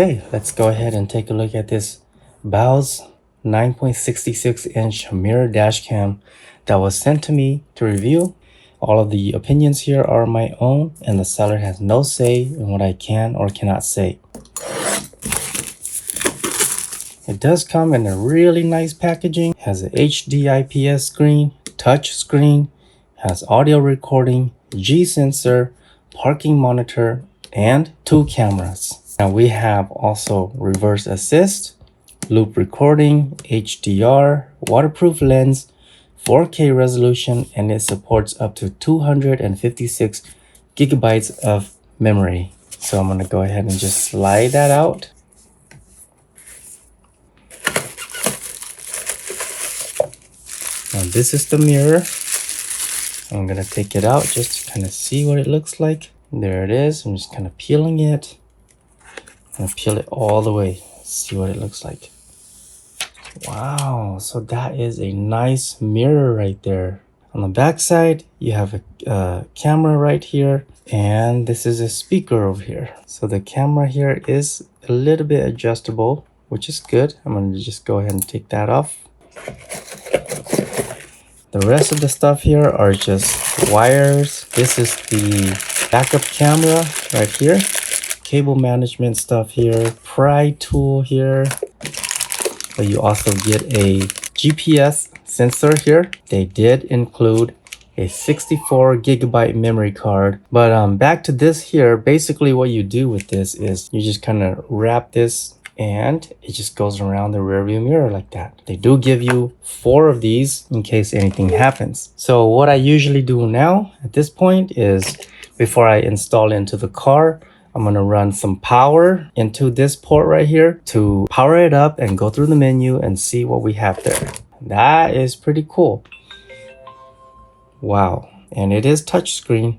Okay, let's go ahead and take a look at this BAOHZ 9.66-inch mirror dash cam that was sent to me to review. All of the opinions here are my own, and the seller has no say in what I can or cannot say. It does come in a really nice packaging. It has a HD IPS screen, touch screen, has audio recording, G sensor, parking monitor, and 2 cameras. Now we have also reverse assist, loop recording, HDR, waterproof lens, 4K resolution, and it supports up to 256 gigabytes of memory. So I'm gonna go ahead and just slide that out. Now this is the mirror. I'm gonna take it out just to kind of see what it looks like. There it is. I'm just kind of peeling it. I'm gonna peel it all the way. See what it looks like. Wow, so that is a nice mirror right there. On the back side, you have a camera right here, and this is a speaker over here. So the camera here is a little bit adjustable, which is good. I'm gonna just go ahead and take that off. The rest of the stuff here are just wires. This is the backup camera right here. Cable management stuff here. Pry tool here. But you also get a GPS sensor here. They did include a 64 gigabyte memory card. But back to this here, basically what you do with this is you just kind of wrap this and it just goes around the rear view mirror like that. They do give you 4 of these in case anything happens. So what I usually do now at this point is before I install into the car, I'm gonna run some power into this port right here to power it up and go through the menu and see what we have there. That is pretty cool. Wow, and it is touchscreen.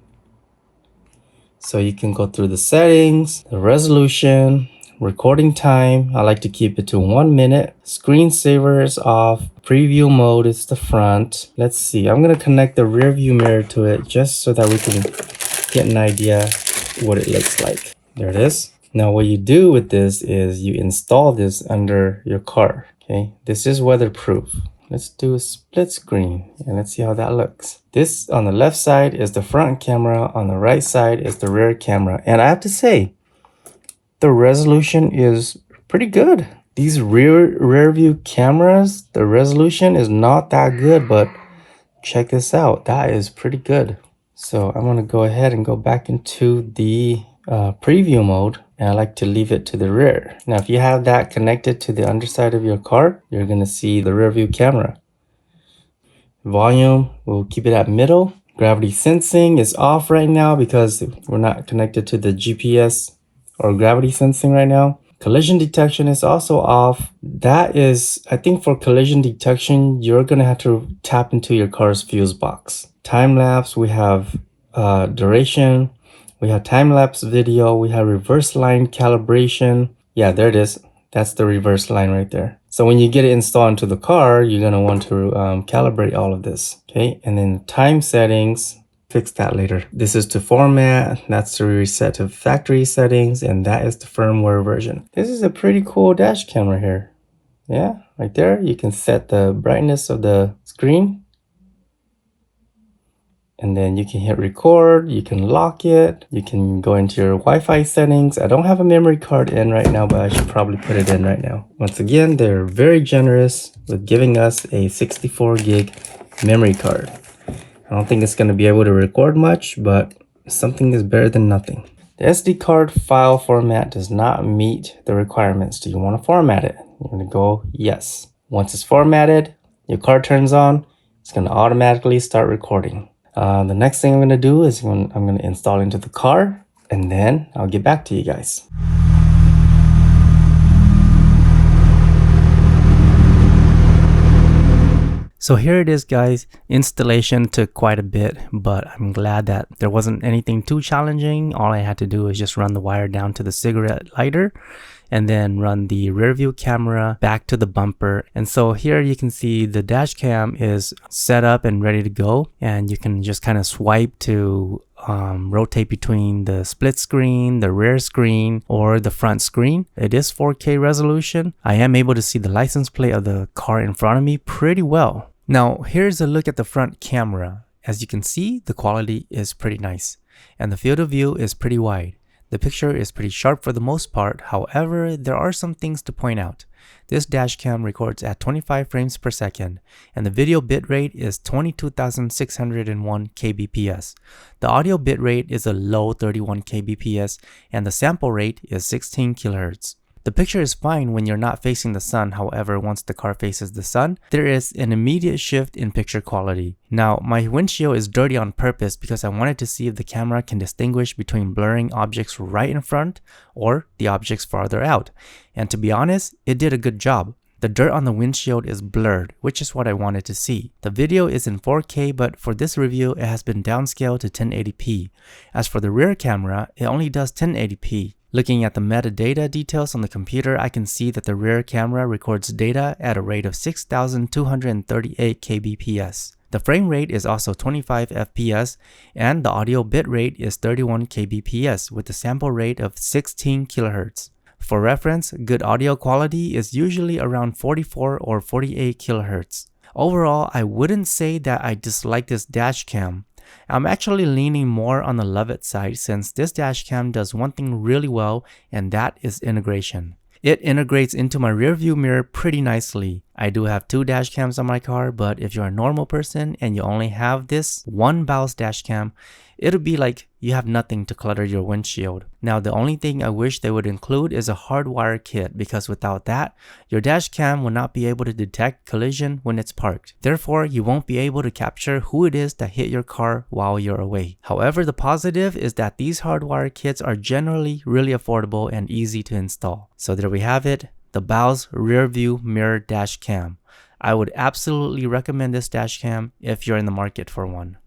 So you can go through the settings, the resolution, recording time. I like to keep it to 1 minute. Screensaver is off. Preview mode is the front. Let's see, I'm gonna connect the rear view mirror to it just so that we can get an idea what it looks like. There it is. Now what you do with this is you install this under your car. Okay, this is weatherproof. Let's do a split screen and let's see how that looks. This on the left side is the front camera, on the right side is the rear camera, and I have to say the resolution is pretty good. These rear view cameras, the resolution is not that good, but check this out, that is pretty good. So I'm gonna go ahead and go back into the preview mode, and I like to leave it to the rear. Now, if you have that connected to the underside of your car, you're gonna see the rear view camera. Volume, we'll keep it at middle. Gravity sensing is off right now because we're not connected to the GPS or gravity sensing right now. Collision detection is also off. That is, I think for collision detection, you're gonna have to tap into your car's fuse box. Time lapse, we have duration, we have time lapse video, we have reverse line calibration. Yeah, there it is. That's the reverse line right there. So when you get it installed into the car, you're gonna want to calibrate all of this. Okay, and then time settings, fix that later. This is to format, that's to reset to factory settings, and that is the firmware version. This is a pretty cool dash camera here. Yeah, right there. You can set the brightness of the screen. And then you can hit record, you can lock it, you can go into your Wi-Fi settings. I don't have a memory card in right now, but I should probably put it in right now. Once again, they're very generous with giving us a 64 gig memory card. I don't think it's going to be able to record much, but something is better than nothing. The SD card file format does not meet the requirements. Do you want to format it? You're going to go yes. Once it's formatted, your car turns on, it's going to automatically start recording. The next thing I'm going to do is I'm going to install into the car, and then I'll get back to you guys. So here it is, guys. Installation took quite a bit, but I'm glad that there wasn't anything too challenging. All I had to do is just run the wire down to the cigarette lighter, and then run the rear view camera back to the bumper. And so here you can see the dash cam is set up and ready to go, and you can just kind of swipe to rotate between the split screen, the rear screen, or the front screen. It is 4K resolution. I am able to see the license plate of the car in front of me pretty well. Now here's a look at the front camera. As you can see, the quality is pretty nice, and the field of view is pretty wide. The picture is pretty sharp for the most part. However, there are some things to point out. This dash cam records at 25 frames per second, and the video bitrate is 22,601 kbps. The audio bitrate is a low 31 kbps, and the sample rate is 16 kHz. The picture is fine when you're not facing the sun. However, once the car faces the sun, there is an immediate shift in picture quality. Now, my windshield is dirty on purpose because I wanted to see if the camera can distinguish between blurring objects right in front or the objects farther out. And to be honest, it did a good job. The dirt on the windshield is blurred, which is what I wanted to see. The video is in 4K, but for this review, it has been downscaled to 1080p. As for the rear camera, it only does 1080p. Looking at the metadata details on the computer, I can see that the rear camera records data at a rate of 6,238 kbps. The frame rate is also 25 fps, and the audio bitrate is 31 kbps with a sample rate of 16 kHz. For reference, good audio quality is usually around 44 or 48 kHz. Overall, I wouldn't say that I dislike this dash cam. I'm actually leaning more on the love it side since this dash cam does one thing really well, and that is integration. It integrates into my rear view mirror pretty nicely. I do have 2 dash cams on my car, but if you're a normal person and you only have this one BAOHZ dash cam, it'll be like you have nothing to clutter your windshield. Now, the only thing I wish they would include is a hardwire kit, because without that, your dash cam will not be able to detect collision when it's parked. Therefore, you won't be able to capture who it is that hit your car while you're away. However, the positive is that these hardwire kits are generally really affordable and easy to install. So there we have it, the BAOHZ rear view mirror dash cam. I would absolutely recommend this dash cam if you're in the market for one.